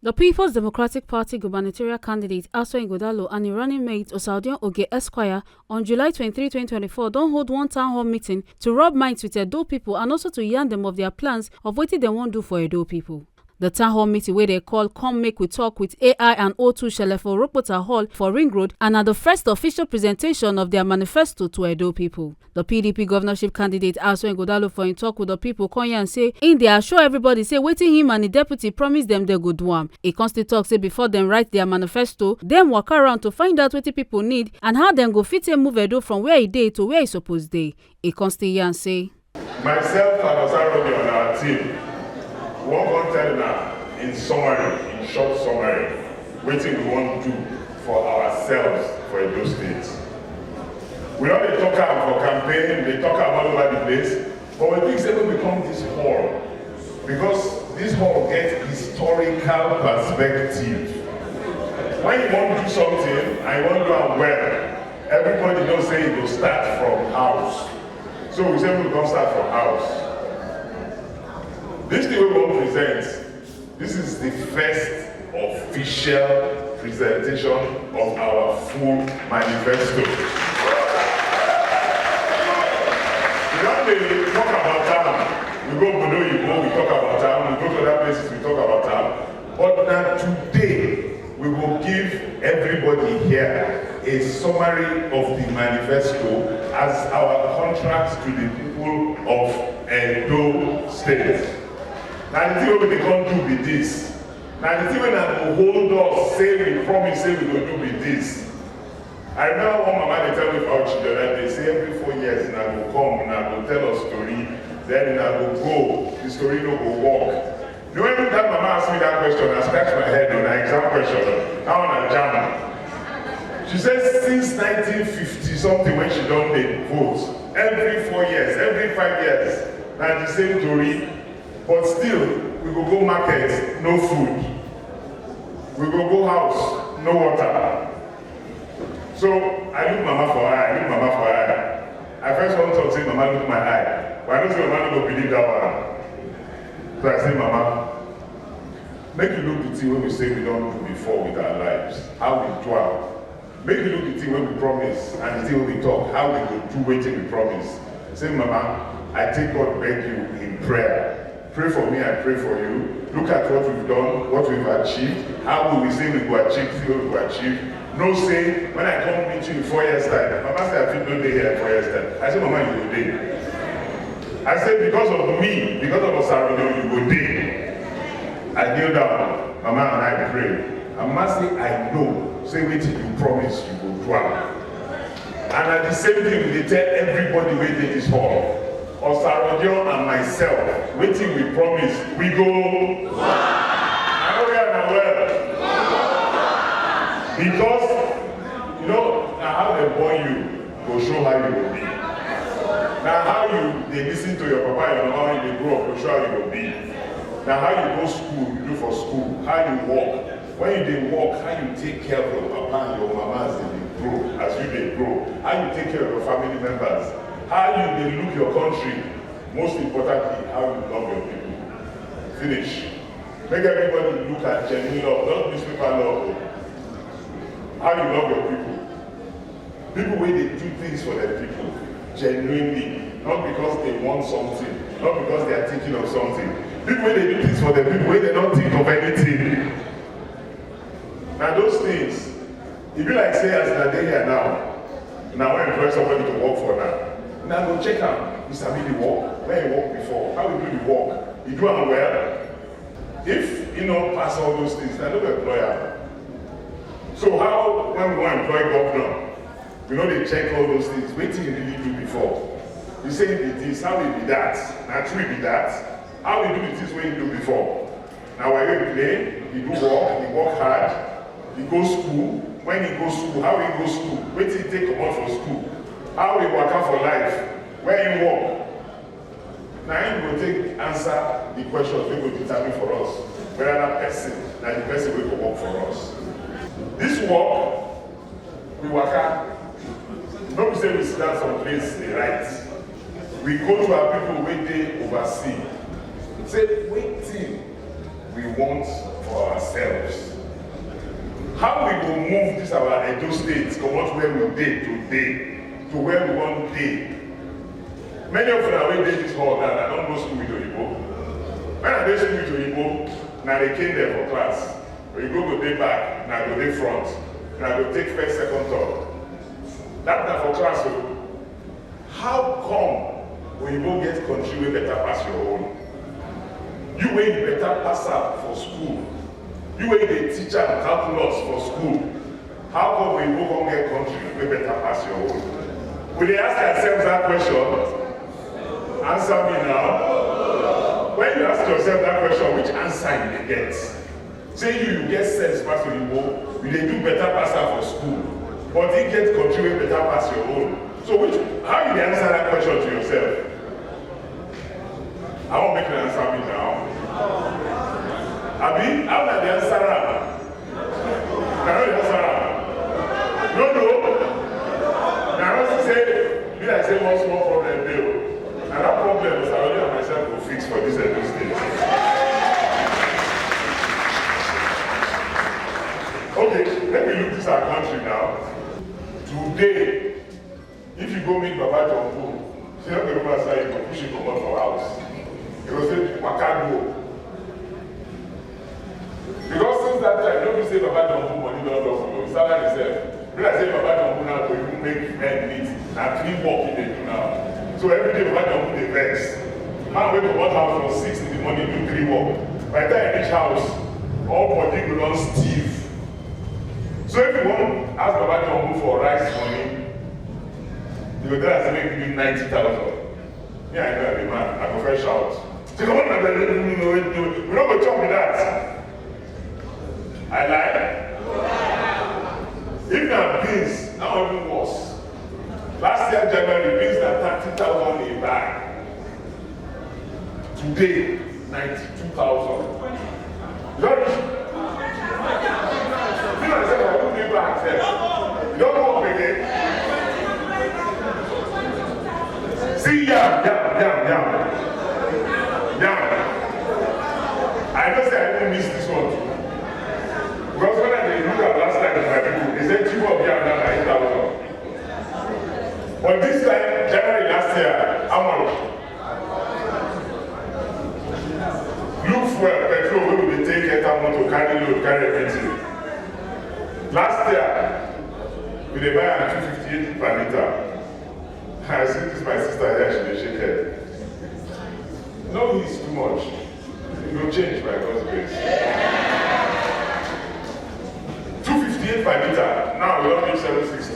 The People's Democratic Party gubernatorial candidate ASUE Ighodalo and im running mate Osaodion Oge Esquire on July 23, 2024 don hold one town hall meeting to rub minds with Edo people and also to yarn them of their plans of wetin dem wan do for Edo people. The town hall meeting wey they call Come Make We Talk with AI and O2 shele for Oropota Hall for Ring Road and are the first official presentation of their manifesto to Edo people. The PDP governorship candidate ASUE Ighodalo for im talk with the people come here and say in dey assure everybody say wetin him and the deputy promise them they go do am. E come still talk say before them write their manifesto, dem waka around to find out wetin people need and how dem go fit move Edo from where e dey to where e suppose dey. E come still here and say, myself and Osaodion on our team, one can tell now in summary, in short summary, wetin we want to do for ourselves for Edo State. We don't talk am for campaign, they talk am all over the place, but we think say we become this hall because this hall gets historical perspective. When you want to do something and you want to do it well, everybody knows say you go start from house. So we say we come start from house. This thing we will present, this is the first official presentation of our full manifesto. We don't talk about town. We go Oredo, we talk about town. We go to other places, we talk about town. But now today, we will give everybody here a summary of the manifesto as our contract to the people of Edo State. Now the thing we can't do with this. Now the thing when I will hold us, say we promise, say we will do with this. I remember one mama they tell me about children that they say every 4 years and I will come and I will tell a story, then I will go, the story no will walk. You know when that mama asked me that question, I scratched my head on an exam question, now on a jam. She says since 1950 something when she don't take votes, every 4 years, every 5 years, now the same story. But still, we go go market, no food. We go house, no water. So I look mama for eye, I first want to say mama look my eye. But I don't say mama no go believe that one. So I say mama, make you look the thing when we say we don't do before with our lives. How we dwell. Make you look the thing when we promise and the thing when we talk, how we go do waiting we promise. Say mama, I take God beg you in prayer. Pray for me, I pray for you. Look at what we've done, what we've achieved. How will we say we will achieve, see what we will achieve? No say, when I come meet you in 4 years' time, Mama said I feel no day here in 4 years' time. I said, Mama, you go day. I said, because of me, because of Osaodion, you go day. I kneel down, Mama and I pray. And Mama say, I know. Say, wait till you promise you go do it. And at the same thing, they tell everybody where they this hall. Osaodion and myself, waiting we promise, we go. I know we are well. Because, you know, now how they born you will show how you will be. Now how they listen to your papa and your mama when they grow up will show how you will be. Now how you go school, you do for school, how you walk. When you dey walk, how you take care of your papa and your mama as they grow, as you they grow. How you take care of your family members. How you they look your country, most importantly, how you love your people. Finish. Make everybody look at genuine love, not newspaper love. How you love your people. People when they do things for their people, genuinely, not because they want something, not because they are thinking of something. People when they do things for their people, when they don't think of anything. Now those things, if you like say as they're here now I employ somebody to work for now. Now go check out, you sabi the work, where you work before, how you do the work, you do it well. If you know pass all those things, I don't employer. So how when we want to employ governor, we know they check all those things, wait till you really do before. You say it be this, how will be that, naturally be that, how we do it this way you do before. Now while you play, you do work, you work hard, you go school, when you go school, how you go school, wait till you take come out for school. How we work out for life, where you work. Now you will take answer the questions we will determine for us. Whether that person, that the person will work for us. This work, we work out. Don't say we sit down some place they write. We go to our people when they oversee. Say, wait till we want for ourselves. How we will move this our Edo State, come out where we did today, to where we want day. Many of them are way this hall now, I don't go school with Oyibo. When I did school with Oyibo, now they came there for class. When you go day back, now go day front. Now go take first, second, third. That's not for class. So how come Oyibo get country way better pass your own? You way better pass out for school. You way the teacher and calculus for school. How come Oyibo won't get country way better pass your own? Will they ask ourselves that question? Answer me now. When you ask yourself that question, which answer you get? Say you get sense pass Oyibo, you do better pass out for school, but he get country way better pass your own. So how you answer that question to yourself? I won't make you answer me now. Abi, how na the answer am? Na the answer am? No. Now I say, be like say one small problem there. And that problem is I already have myself to fix for this Edo State. Okay, let me look this our country now. Today, if you go meet Baba Jumbo, see how the woman say you go push him come out for house. He will say, Waka go. Because since that time, nobody say Baba Jumbo money don't go for you. Salary himself. When I say Baba Jumbo now, to even make men meet, now 3 work they do now. So every day Baba Jumbo they vex. Man wake up one house from 6 in the morning, do 3 work. By the time I reach house, all body go down stiff. So if you want to ask Baba Jumbo for rice money, you go tell us to make you 90,000. Yeah, I know I'm a man. I go fresh out. So come on, we're not going to talk with that. I lie. If there beans, now even worse. Last year, January, beans are 30,000 a bag. Today, 92,000. George, you know, I said, I won't be back there. You don't know what again. See, yam. I know say I didn't miss this one too. Because when I look at last time with my people, they said 2 of yam now 9,000. But this time, January last year, how much? Look for petrol where we take it out to carry load, carry everything. Last year, we buy at 258 per liter. I see this my sister here, she shake head. No, it's too much. It will change by God's grace. 258 per liter. Now we don't need 760.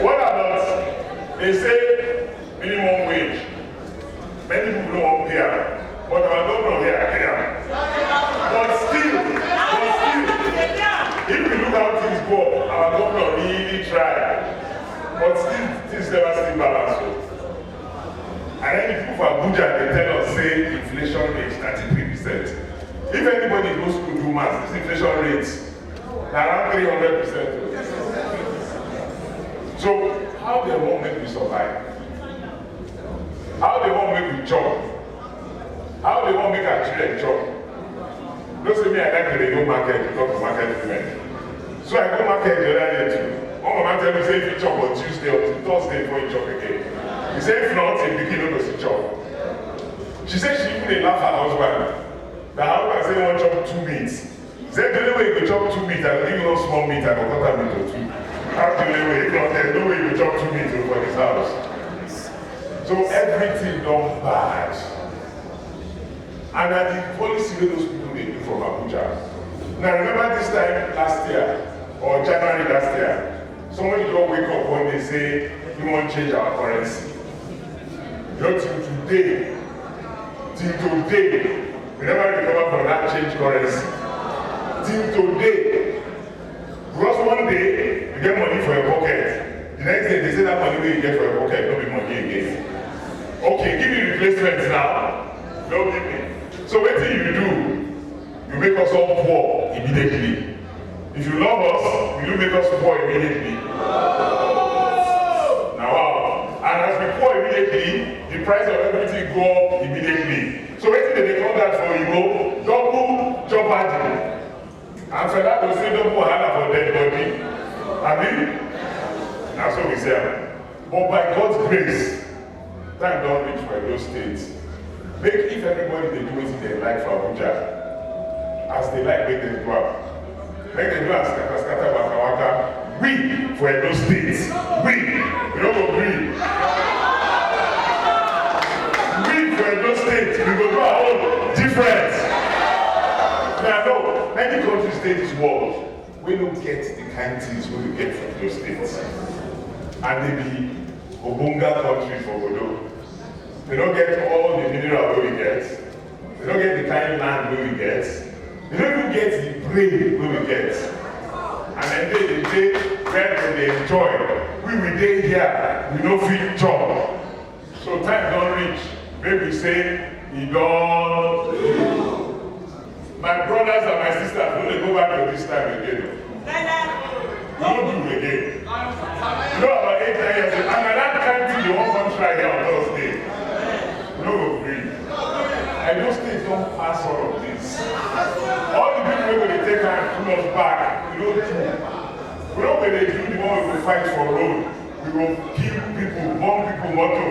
What about, they say minimum wage. Many people don't want pay, but I don't know here, But still, if we look how things go, our governor really tried. But still, things never still balance. And then the people for Abuja, they tell us, say, inflation rate 33%. If anybody goes to do math, this inflation rate, around 300%. So, how they won't make we survive? How they won't make we chop? How they won't make our children chop? Don't say me, I like to go market to talk to market women. So I go market the other day too. One mama tell me, say if you chop on Tuesday or Thursday before you chop again. He said, if not, you begin to go to chop. She said she even laugh her husband. The husband said, you want to chop 2 meats. He said, the only way you can chop 2 meats, I will give you no small meat, I will cut that meat or 2. That's the only way. If not, there's no way you can chop 2 meats for this house. So everything done bad. And that the policy that those people they do from Abuja. Now remember this time last year, or January last year, somebody don't wake up when they say, we want to change our currency. Till today, we never recover from that change currency. Till today, because one day, you get money for your pocket. The next day, they say that money you get for your pocket, don't be money again. Okay, give me replacements now. Don't give me. So what do? You make us all poor immediately. If you love us, will you make us poor immediately? Now wow. And as we pour immediately, the price of everything go up immediately. So wetin dey call that for Igbo? Double jeopardy. And for that, we say double wahala for dead body. Abi? Na so we say. But by God's grace, time don reach for those states. Make if everybody dey do wetin they like for Abuja, as they like, make them do am. Make them do am scatter waka waka. We for those states, we no go gree. We for those states, we go do our own different. Now no, many countries dey this world, we don't get the kind things we get from those states. And they be ogbonge countries for Oredo. They don't get all the mineral we get. They don't get the kind land we get. They don't even get the brain we get. And then they where they enjoy. We will day here, we don't feel job. So time don't reach. Maybe say, he don't. My brothers and my sisters, don't they go back to this time again? Don't do it again. You know about 8 years ago, and at that time you won't come try here on Thursday. No agree. I know states don't pass all of this. All the people who they take and pull us back, we don't do. We don't when they do the one we will fight for road. We will kill people, bomb people, motor.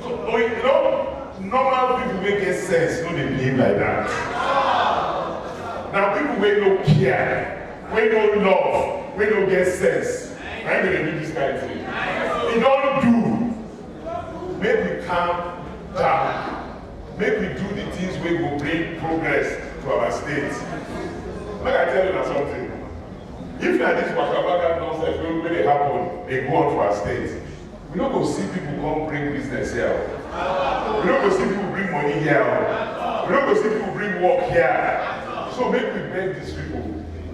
So, you know, normal people make get sense, no they behave like that. Now people wey no care, wey no love, wey no get sense, I'm gonna do this kind of thing. We don't do. Make we calm down. Make we do the things wey go bring progress to our state. Make I tell you now something. If na this waka nonsense wey dey happen, dey go on for our state, we no go see people come bring business here. We no go see people bring money here. We no go see people bring work here. So make we beg these people,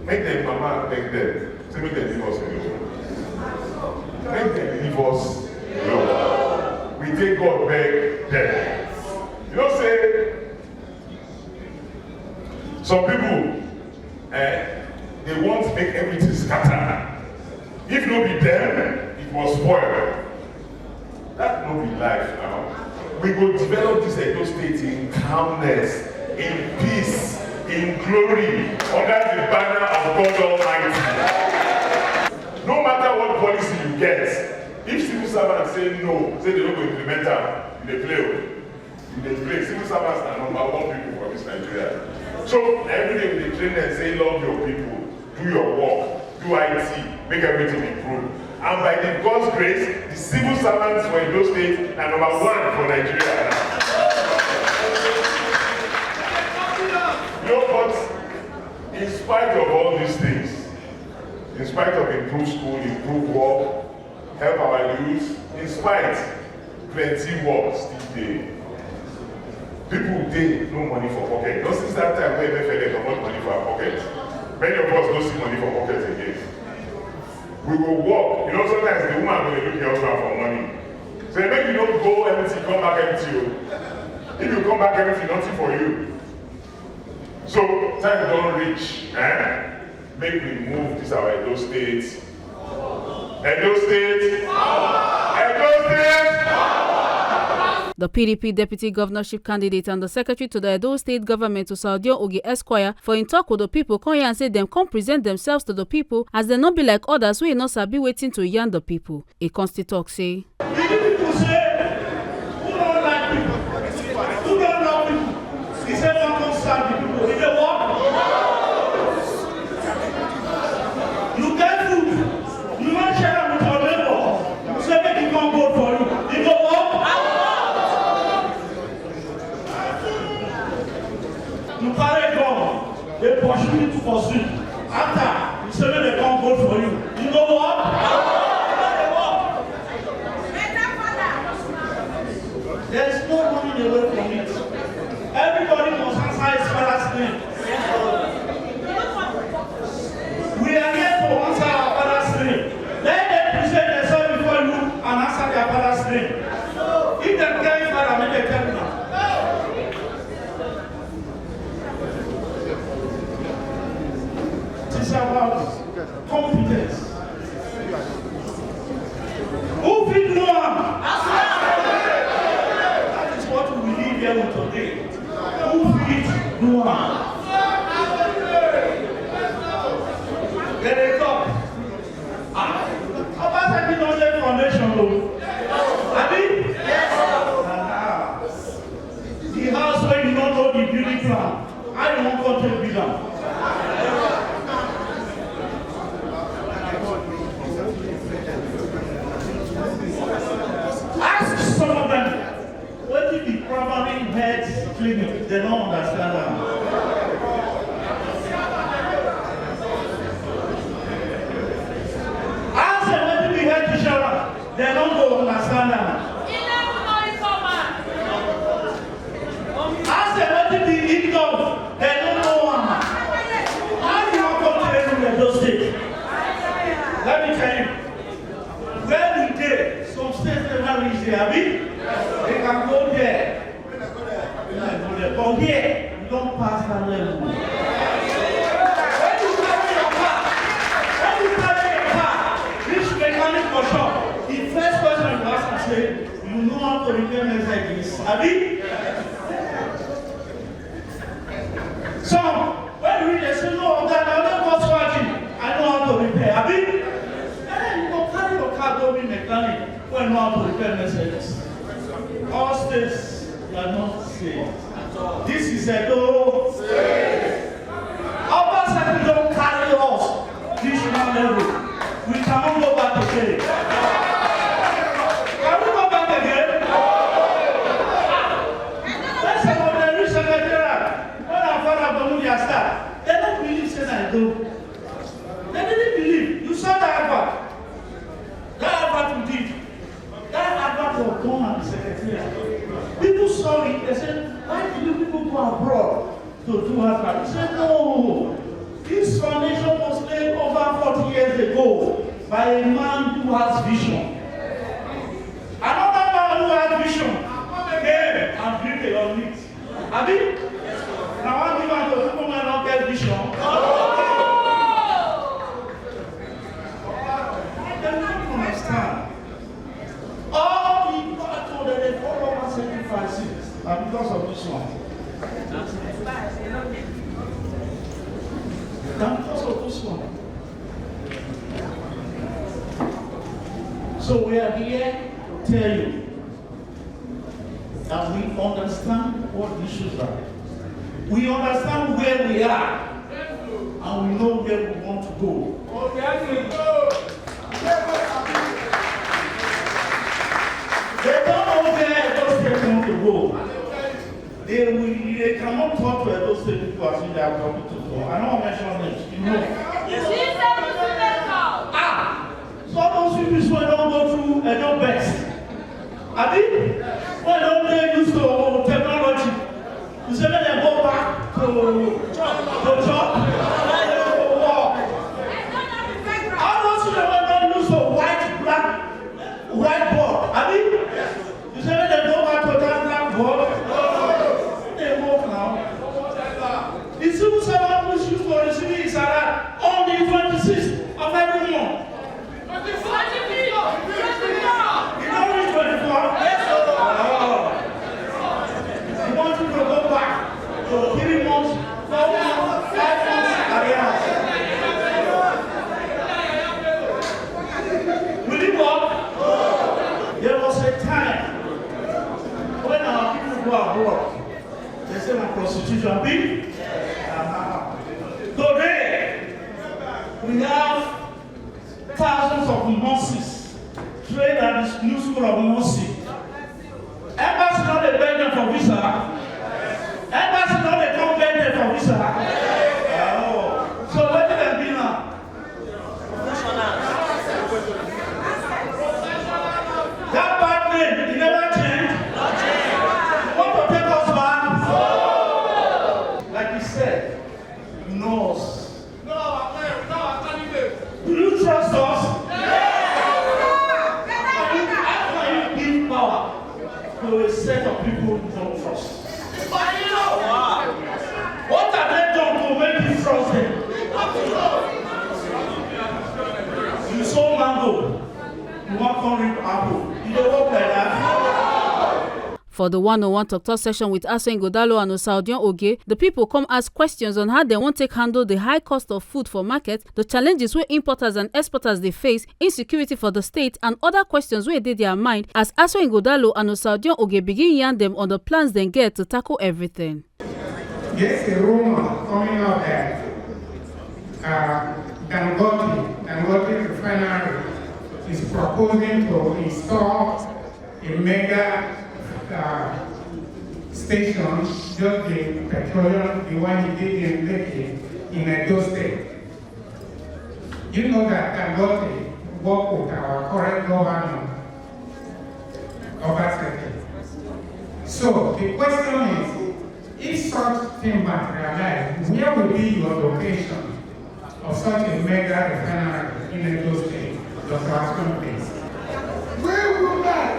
make them mama beg them, so make them leave us alone. Make them leave us alone. We take God beg them. You know, say some people, they want to make everything scatter. If no be them, it was spoiled. That no be life now. We will develop this Edo state in calmness, in peace, in glory, under the banner of God Almighty. No matter what policy you get, if civil servants say no, say they don't go implement them, they play. Civil servants are number one people for this Nigeria. So every day we train them, say love your people, do your work, do IT, make everything improve. And by the God's grace, the civil servants for Edo State are number one for Nigeria now. You know, but in spite of all these things, in spite of improved school, improved work, help our youth, in spite, plenty work still there. People dey no money for pocket. Not since that time when MFL got money for our pocket. Many of us don't see money for pocket again. We will walk. You know, sometimes the woman will look your husband for money. So maybe you don't go empty, come back empty. If you come back empty, nothing for you. So time don't reach. Make we move this our Edo State. Edo State. Edo State. The PDP deputy governorship candidate and the secretary to the Edo State government, OGIE Tok, for in talk with the people, come here and say them come present themselves to the people as they not be like others who not sabi waiting to yarn the people. A constant talk say. People say, who don't like people? Who don't love people? He said, don't understand the people. He said, what? You get food. You want to share with your neighbor. You say, make him come vote for you. You go what? You carry gun, they pursue you to pursue. After, you say, make they come vote for you. You know what? There is no running away from it. Everybody must answer his father's name. We are here to answer our father's name. Let them present themselves before you and answer their father's name. If they tell you father, make them tell you now. This is about competence. Who will know? here with today, who fit do one? Then they talk. Obaseki don't lay foundation, though. Abi? Yes. The house where you don't know the building plan, I don't want to build them. Ask some of them, what did the primary health clinic? They don't understand that. Ask them what did the health insurance? They don't go understand that. Ask them what did the income? They don't know one. How do you want to come to those states? Let me tell you. Where we did, some states never reach there, Abi? They can go there. But here, you don't pass that level. When you carry your car, this mechanic for sure, the first question you ask and say, you know how to repair mess like this, Abi? Some, when you read, they say, no, that I don't go swatching. I know how to repair, Abi? Don't be mechanic when you know how to repair messages. All states are not safe. This is a no state. Obaseki don't carry us this level. We cannot go back again. Can we go back again? Let's say when they reach secretariat, when our father Bomu their staff, they don't believe say I do. They didn't believe. You saw the advert. That advert we did. That advert was done at the secretariat. People saw it. They said, why do you people go abroad to do advert? He said, no. This foundation was laid over 40 years ago by a man who has vision. Another man who has vision came and built a unit. Abi? Now I give out to people who not get vision. All people are told that they follow our sacrifices and because of this one. And because of this one. So we are here to tell you that we understand what the issues are. We understand where we are and we know where we want to go. They don't know where those states want to go. They cannot talk to those state people as if they are talking to them. I don't mention names, you know. Some of those people when don't go through no best. Abi, when don't they use to technology? You say when they go back to job, to work. All those people when don't use to whiteboard. Abi, you say when they go back to that blackboard, they work now. The civil servant who is used to receiving his salary on the 26th of every month. You don't reach 24? Yes, sir. You want you to go back to 3 months, 4 months, 5 months arrears. Will it work? There was a time when our people go abroad, they say my prostitution big. Today, we have thousands of nurses trained at this new school of nursing. Embassy not the Belgium for visa. Embassy not the come Belgium for visa. So where did they be now? That bad name, it never changed. You want to take us back? Like he said, you know us. Do you trust us? How can you give power to a set of people who don't trust? For the 101 Tok session with ASUE Ighodalo and Osaodion Oge, the people come ask questions on how they want to handle the high cost of food for market, the challenges where importers and exporters they face, insecurity for the state, and other questions where they their mind as ASUE Ighodalo and Osaodion Oge begin yarn them on the plans they get to tackle everything. There's a rumor coming out that Dangote refinery is proposing to install a mega station, just the petroleum, the one he did in Lekki, in Edo State. You know that Dangote worked with our current governor, Obasanjo. So the question is, if such thing materializes, where will be your location of such a mega refinery in Edo State, Dr. Aston, please? We women,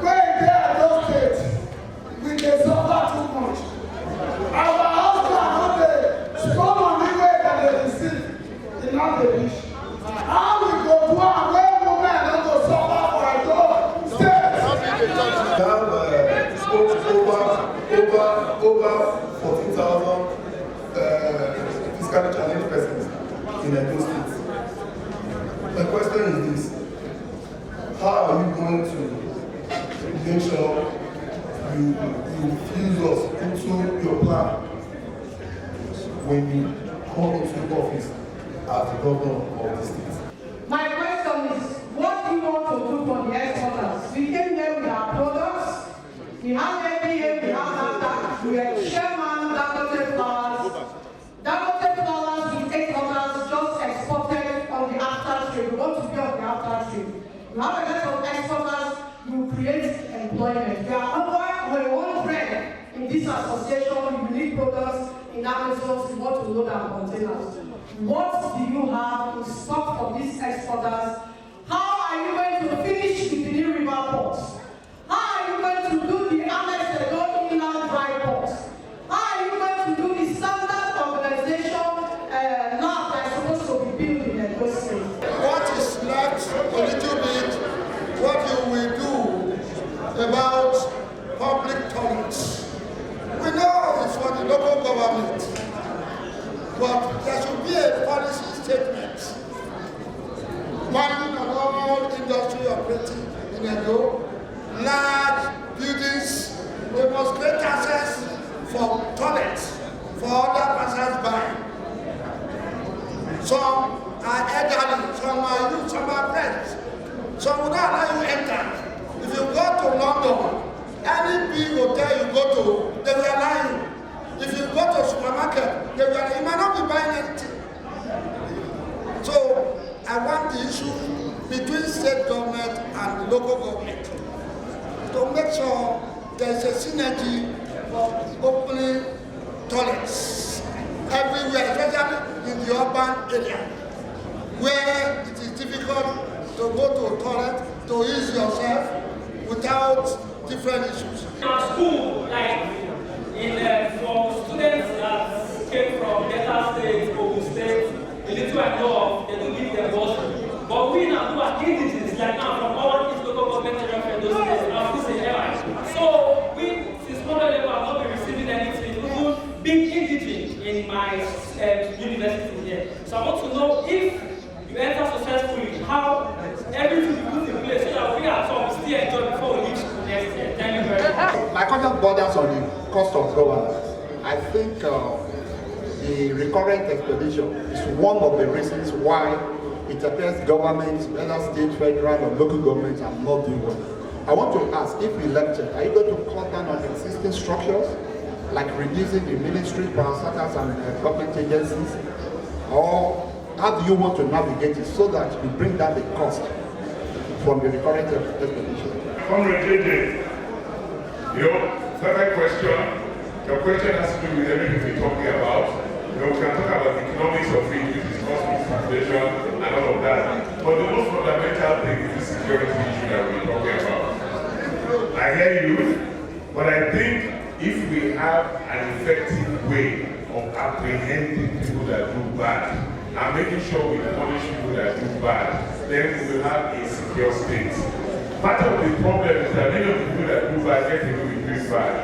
when they are those states, we dey suffer too much. Our husband, they spend money where they receive in all the dish. How we go do am when women don't go suffer for Edo State? Over 14,000 physically challenged persons in Edo State. My question is this: how are you going to make sure you fuse us into your plan when you come into office as the governor of the state? My question is, what do you want to do for the exporters? We came here with our products. We have FDA, we have NAFTA, we are chairman, Dangote Flowers. Dangote Flowers, we take orders just exported on the after trade. We want to be on the after trade. You have a lot of exporters, you create employment. We are over 100 in this association, unique products in Amazon, we want to load our containers. What do you have in stock for these exporters? How are you going to finish the Benin River ports? How are you going to do the Manifesto inland dry ports? How are you going to do the standard organization now that is supposed to be built in Edo State? What is left a little bit, what you will do about public toilets. We know it's for the local government, but there should be a policy statement banning on all industry operating in Edo. Large buildings, they must create access for toilets for other passers-by. Some are elderly, some are youth, some are friends. Some will not allow you enter. If you go to London, any big hotel you go to, they will allow you. If you go to a supermarket, they will allow you. You might not be buying anything. So I want the issue between state government and the local government to make sure there is a synergy of opening toilets everywhere, especially in the urban area, where it is difficult to go to a toilet to ease yourself without different issues. In our school, like for students that came from Delta State, Ogun State, the little I know of, they don't give them bursary. But we now who are indigenous, like now from all these local government area from those states, are facing errors. So we, since model level, have not been receiving anything, even being indigent in my university here. So I want to know if you enter successfully, how everything you put in place so that we at home still enjoy before we leave school next year. Thank you very much. My question borders on the cost of governance. I think the recurrent expedition is one of the reasons why it appears governments, whether state, federal, or local governments, are not doing well. I want to ask, if elected, are you going to cut down on existing structures, like reducing the ministry, parastatals, and government agencies? Or how do you want to navigate it so that you bring down the cost from the recurrent expedition? Comrade JJ, your perfect question. Your question has to do with everything we're talking about. We can talk about the economics of it, which is cost of inflation and all of that. But the most fundamental thing is the security issue that we're talking about. I hear you, but I think if we have an effective way of apprehending people that do bad and making sure we punish people that do bad, then we will have a secure state. Part of the problem is that many of the people that do bad get away with doing bad.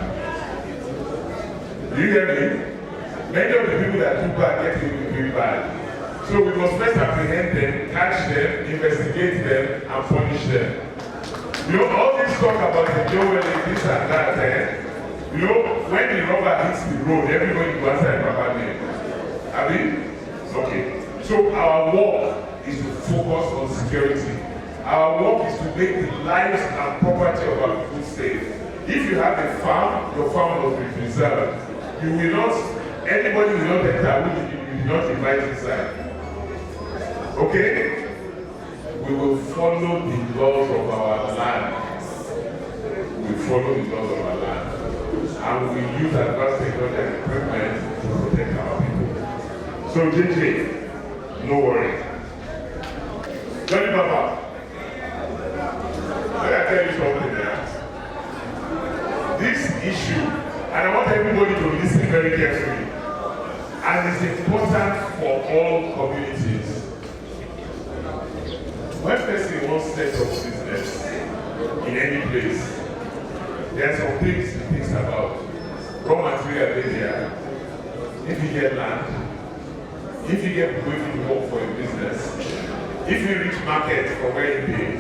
Do you hear me? Many of the people that do bad get away with doing bad. So we must first apprehend them, catch them, investigate them, and punish them. You know, all this talk about the jewelry, this and that, you know, when the rubber hits the road, everybody goes answer a proper name. Have you? Okay. So our work is to focus on security. Our work is to make the lives and property of our people safe. If you have a farm, your farm must be preserved. You will not, anybody will not enter who you will not invite inside. Okay? We will follow the laws of our land. We will follow the laws of our land. And we will use advanced technology and equipment to protect our people. So JJ, no worry. Johnny Papa, let me tell you something there. This issue, and I want everybody to listen very carefully, and it's important for all communities. When person wants to set up business in any place, there are some things he thinks about. Raw material area, if you get land, if you get people to work for a business, if you reach market for where you pay.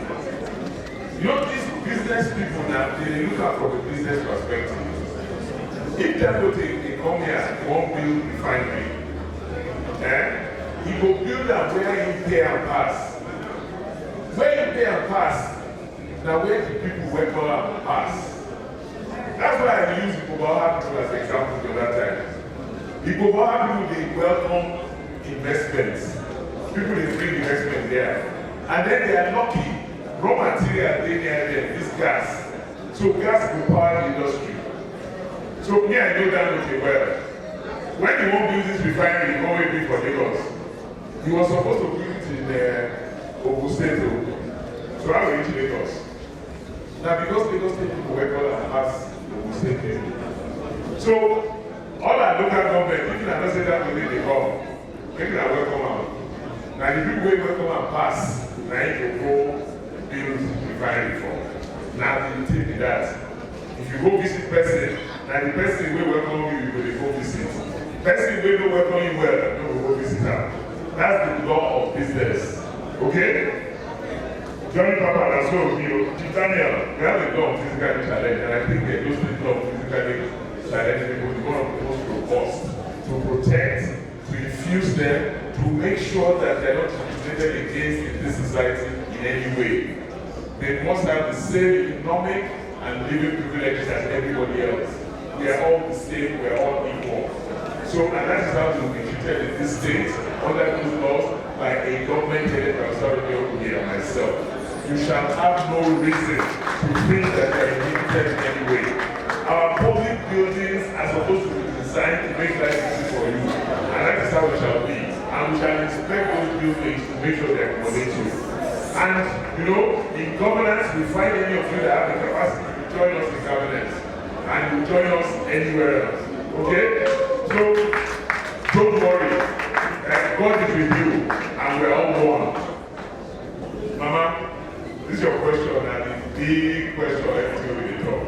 You know, these business people now, they look at from a business perspective. If they come here, they won't build refinery. He will build them where you pay and pass. Where you pay and pass, now where the people welcome and pass. That's why I use the Bobaha people as an example the other time. The Bobaha people, they welcome investments. People, they bring investment there. And then they are lucky. Raw material, they need this gas. So gas will power the industry. So me, I know that okay well. When he won't build this refinery, he won't wait for Lagos. He was supposed to build it in Oredo. So how will he reach Lagos? Now because Lagos State people work all and pass Oredo. So all our local government, even I don't say that when they come, maybe I welcome out. Now the people will welcome and pass, now you go build refinery for. Now you take that. If you go visit person, now the person will welcome you, you will go visit. Person will welcome you well, you will go visit her. That's the law of business. Okay? Johnny Papa, that's so you. Daniel, we have a law of physical challenge, and I think they use the law of physical challenge because it's one of the most robust to protect, to infuse them, to make sure that they're not discriminated against in this society in any way. They must have the same economic and living privileges as everybody else. We are all the same, we are all equal. So, and that is how to be treated in this state, under those laws, by a government-headed authority and myself. You shall have no reason to think that they are inhibited in any way. Our public buildings are supposed to be designed to make life easy for you, and that is how it shall be. And we shall inspect those buildings to make sure they accommodate you. And, you know, in governance, we find any of you that have the capacity to join us in governance, and you join us anywhere else. Okay? So, don't worry. God is with you, and we're all one. Mama, this is your question, and it's a big question of everything we talk.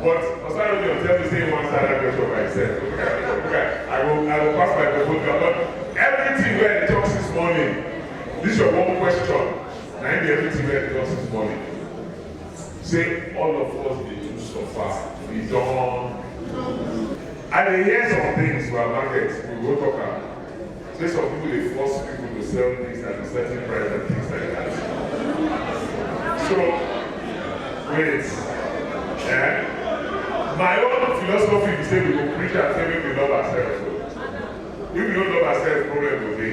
But aside from tell me say one side question by itself. Okay. I will pass my proposal. But everything where they talk this morning, this is your one question. Now everything where they talk this morning. Say all of us they do so far. We don't. And they hear some things for our markets. We will talk about. Say some people they force people to sell things at a certain price and things like that. So wait. My own philosophy is say we will preach and say we love ourselves. If we don't love ourselves, problem will be.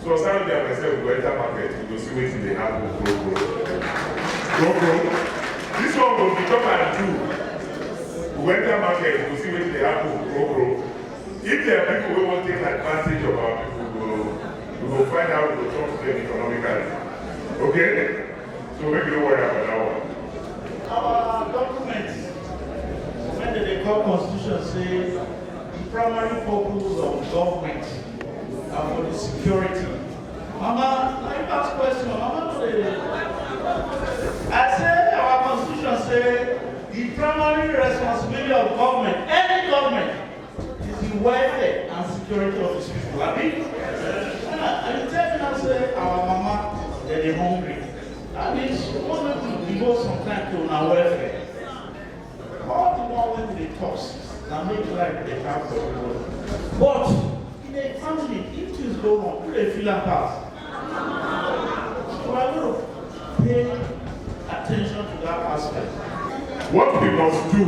So Saturday and myself will enter market, we will see what they have to grow. This one will become and do. We enter market, we will see what they have to grow. If there are people who want to take advantage of our people, we will find out we will talk to them economically. Okay? So maybe don't worry about that one. Our documents, when they call constitution, say the primary purpose of government are for the security. Mama, I ask question. Mama, I say our say the primary responsibility of government, any government, is the welfare and security of its people. I mean, and you tell me now, say, our mama, they're hungry. I mean, she wants to devote some time to our welfare. All the more when they talk, that make life better for everybody. But in a family, if things go wrong, who they feel and pass? So I will pay attention to that aspect. What we must do,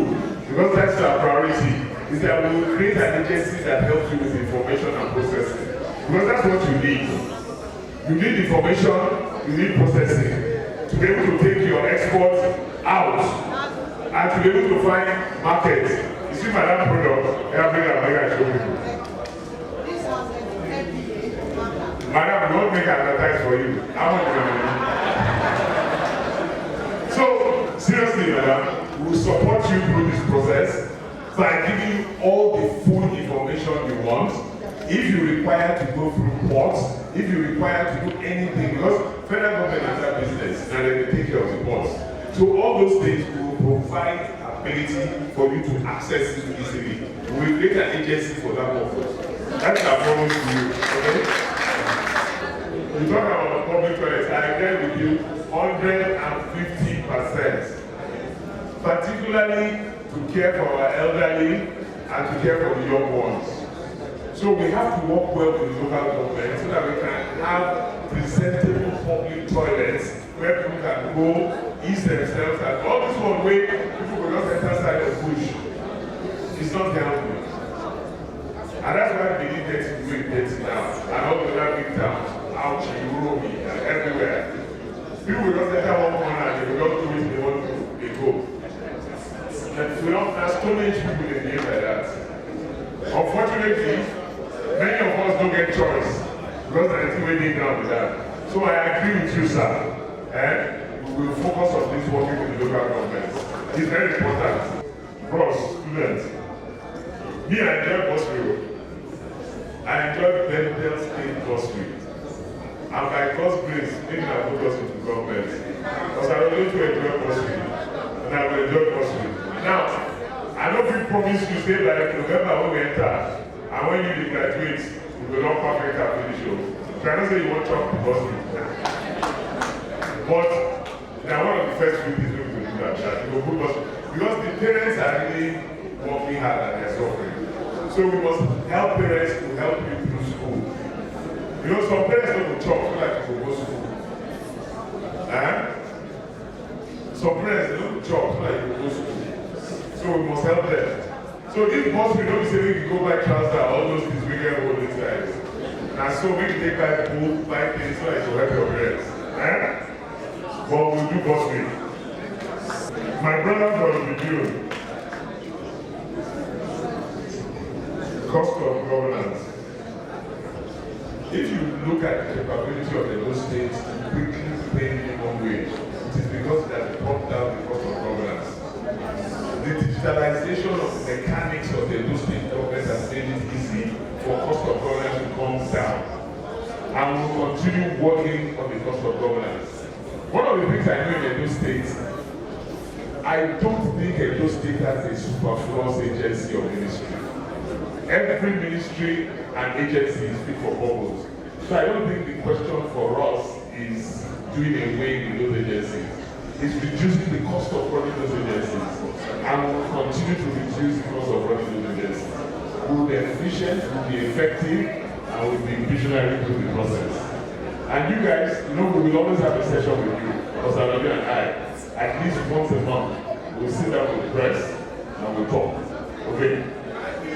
because that's our priority, is that we will create an agency that helps you with information and processing. Because that's what you need. You need information, you need processing to be able to take your exports out and to be able to find markets. You see my lab product, I bring and show people. Madam, we won't make advertise for you. How much do you So, seriously, madam, we will support you through this process by giving you all the full information you want. If you require to go through ports, if you require to do anything, because federal government is a business and they will take care of the ports. So all those things will provide ability for you to access it easily. We will create an agency for that purpose. That's our promise to you, okay? We talk about public toilets, I agree with you 150%. Particularly to care for our elderly and to care for the young ones. So we have to work well with the local government so that we can have presentable public toilets where people can go, ease themselves, and all this one way people will not enter inside the bush. It's not helpful. And that's why we need to do it now. And all the other big towns, out in Europe and everywhere. People will not enter one corner and they will not do it they want to, they go. And we don't astonish people in the like that. Unfortunately, many of us don't get choice because there is no way down with that. So I agree with you, sir. We will focus on this working with the local governments. It's very important. Bros, students, me, I enjoy bursary. I enjoy Bendel State bursary. And by God's grace, maybe I focus with the government. Because I really do enjoy bursary. And I will enjoy bursary. Now, I don't feel promise you say like November when we enter, and when you graduate, you will not perfect our finish show. So I don't say you won't chop the bursary. But now one of the first few things we will do that you will put bursary. Because the parents are really working hard and they're suffering. So we must help parents to help you through school. You know, some parents don't chop so that you go to school. Some parents don't chop so that you go to school. So we must help them. So this boss, we don't say we can go buy trousers, all those things we get all these guys. And so we can take back food, buy things so that you help your parents. But we'll do boss week. My brother was reviewed. Cost of governance. If you look at the capability of the those states to quickly pay minimum wage, it is because they have brought down the cost of governance. The digitalization of the mechanics of the those state government has made it easy for cost of governance to come down. And we will continue working on the cost of governance. One of the things I know in Edo State, I don't think Edo State has a superfluous agency or ministry. Every ministry and agency is fit for purpose. So I don't think the question for us is doing away with those agencies. It's reducing the cost of running those agencies. And we will continue to reduce the cost of running those agencies. We will be efficient, we will be effective, and we will be visionary through the process. And you guys, you know, we will always have a session with you, Osadobi and I, at least once a month. We'll sit down with the press and we'll talk. Okay?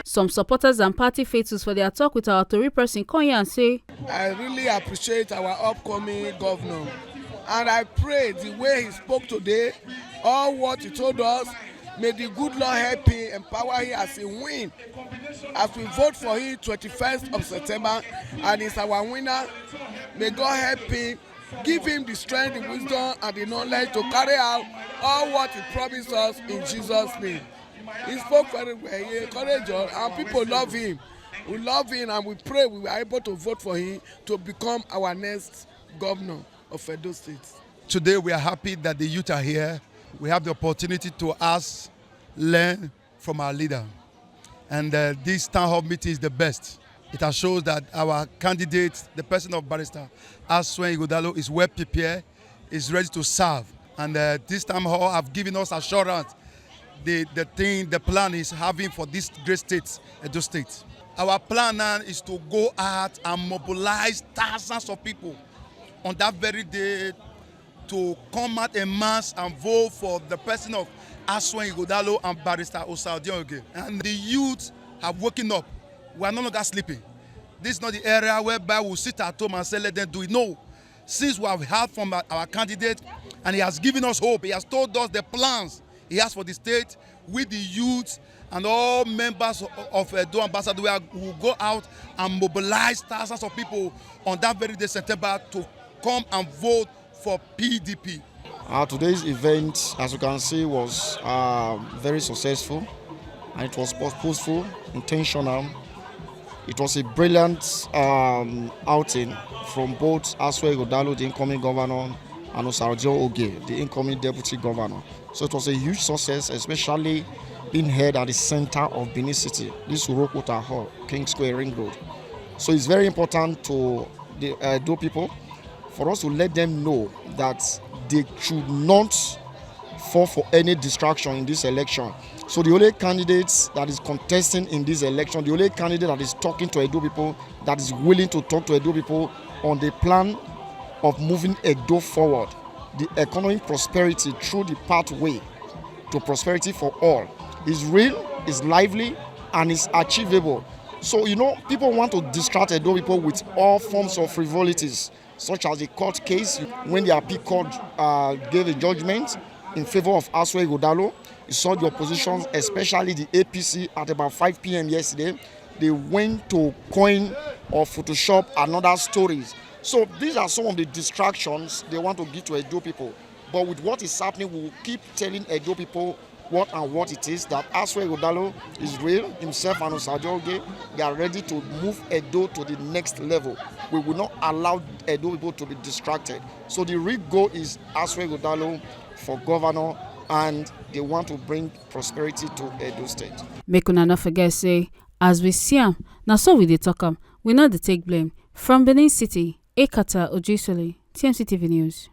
Some supporters and party faithfuls for their talk with our Tory person come here and say, I really appreciate our upcoming governor. And I pray the way he spoke today, all what he told us, may the good Lord help him, empower him as he win. As we vote for him 21st of September, and he's our winner, may God help him, give him the strength, the wisdom, and the knowledge to carry out all what he promised us in Jesus' name. He spoke very well, he encouraged us, and people love him. We love him, and we pray we are able to vote for him to become our next governor of Edo State. Today we are happy that the youth are here we have the opportunity to learn from our leader. And this town hall meeting is the best. It has shown that our candidate, the person of Barrister ASUE Ighodalo, is well prepared, is ready to serve. And this town hall have given us assurance the plan is having for this great state, Edo State. Our plan now is to go out and mobilize thousands of people on that very day to come out en masse and vote for the person of ASUE Ighodalo and Barrister Osadio. And the youth have woken up. We are no longer sleeping. This is not the area whereby we'll sit at home and say, let them do it. No. Since we have heard from our candidate and he has given us hope, he has told us the plans he has for the state, with the youth and all members of Edo Ambassador, we will go out and mobilize thousands of people on that very day, September, to come and vote for PDP. Today's event, as you can see, was very successful, and it was purposeful, intentional. It was a brilliant outing from both ASUE Ighodalo, the incoming governor, and Osadio Oge, the incoming deputy governor. So it was a huge success, especially being held at the center of Benin City, this Urokota Hall, King Square Ring Road. So it's very important to the Edo people for us to let them know that they should not fall for any distraction in this election. So the only candidate that is contesting in this election, the only candidate that is talking to Edo people, that is willing to talk to Edo people on the plan of moving Edo forward, the economic prosperity through the pathway to prosperity for all, is real, is lively, and is achievable. So, people want to distract Edo people with all forms of frivolities, such as the court case, when the appeal court gave a judgment in favor of ASUE Ighodalo. You saw the opposition, especially the APC, at about 5 p.m. yesterday. They went to coin or Photoshop another stories. So these are some of the distractions they want to give to Edo people. But with what is happening, we will keep telling Edo people what it is, that ASUE Ighodalo is real, himself and Osadio Oge, they are ready to move Edo to the next level. We will not allow Edo people to be distracted. So the real goal is ASUE Ighodalo for governor, and they want to bring prosperity to Edo State. Make una not forget, say, as we see am, now so we dey talk am, we not dey take blame. From Benin City, Ekata Ojisoli, TMC TV News.